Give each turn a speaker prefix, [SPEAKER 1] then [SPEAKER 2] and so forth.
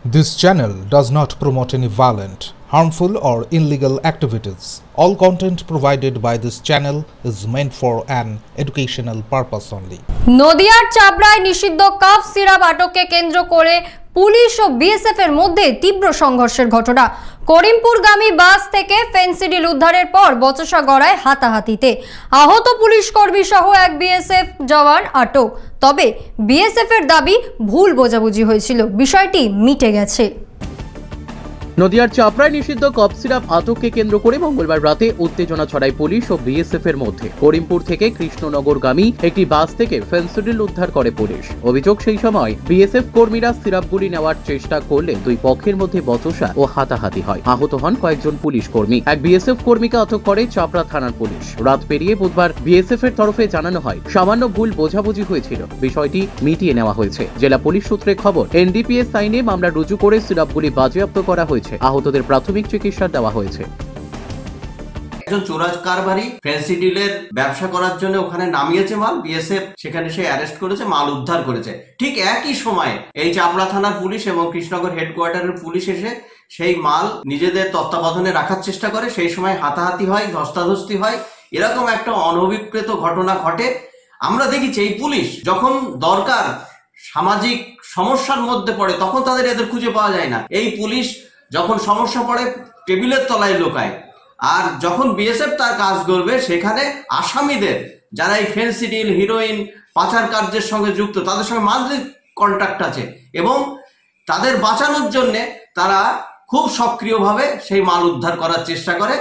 [SPEAKER 1] This channel does not promote any violent, harmful or illegal activities. All content provided by this channel is meant for an educational purpose only.
[SPEAKER 2] নদিয়ার চাবড়ায় নিষিদ্ধ cough syrup আটককে কেন্দ্র করে police ও BSF এর মধ্যে তীব্র সংঘর্ষের ঘটনা। করিমপুরগামী বাস থেকে ফেন্সিডিল উদ্ধারের পর বচসা গড়ায় হাতাহাতিতে। আহত পুলিশ কর্মী সহ এক বিএসএফ জওয়ান আটক। তবে বিএসএফ এর দাবি ভুল বোঝাবুঝি হয়েছিল, বিষয়টি মিটে গেছে।
[SPEAKER 3] নদিয়ার চাপড়ায় নিষিদ্ধ কফ সিরাপ আটককে কেন্দ্র করে মঙ্গলবার রাতে উত্তেজনা ছড়ায় পুলিশ ও বিএসএফ এর মধ্যে। করিমপুর থেকে কৃষ্ণনগরগামী একটি বাস থেকে ফেন্সিডিল উদ্ধার করে পুলিশ। অভিযোগ, সেই সময় বিএসএফ কর্মীরা সিরাপগুলি নেওয়ার চেষ্টা করলে দুই পক্ষের মধ্যে বচসা ও হাতাহাতি হয়। আহত হন কয়েকজন পুলিশ কর্মী। এক বিএসএফ কর্মীকে আটক করে চাপড়া থানার পুলিশ। রাত পেরিয়ে বুধবার বিএসএফ এর তরফে জানানো হয় সামান্য ভুল বোঝাবুঝি হয়েছিল, বিষয়টি মিটিয়ে নেওয়া হয়েছে। জেলা পুলিশ সূত্রে খবর, এনডিপিএস আইনে মামলা রুজু করে সিরাপগুলি বাজেয়াপ্ত করা হয়েছে। আহতদের প্রাথমিক চিকিৎসা দেওয়া হয়েছে।
[SPEAKER 4] একজন চোরাজ কারবারি ফেন্সিডিলের ব্যবসা করার জন্য ওখানে নামিয়েছে মাল, বিএসএফ সেখানে সে অ্যারেস্ট করেছে, মাল উদ্ধার করেছে। ঠিক একই সময়ে এই চাপড়া থানার পুলিশ এবং কৃষ্ণনগর হেডকোয়ার্টারের পুলিশ এসে সেই মাল নিজেদের তত্ত্বাবধানে রাখার চেষ্টা করে। সেই সময় হাতাহাতি হয়, ধস্তাধস্তি হয়, এরকম একটা অনভিপ্রেত ঘটনা ঘটে। আমরা দেখেছি এই পুলিশ যখন দরকার সামাজিক সমস্যার মধ্যে পড়ে তখন এদের খুঁজে পাওয়া যায় না। এই পুলিশ যখন সমস্যা পড়ে টেবিলের তলায় লোকায়, আর যখন বিএসএফ তার কাজ করবে সেখানে আসামিদের যারা এই ফেন্সিডিল, হিরোইন পাচার কার্যের সঙ্গে যুক্ত তাদের সঙ্গে মান্থলি কন্ট্যাক্ট আছে এবং তাদের বাঁচানোর জন্য তারা খুব সক্রিয়ভাবে সেই মাল উদ্ধার করার চেষ্টা করে।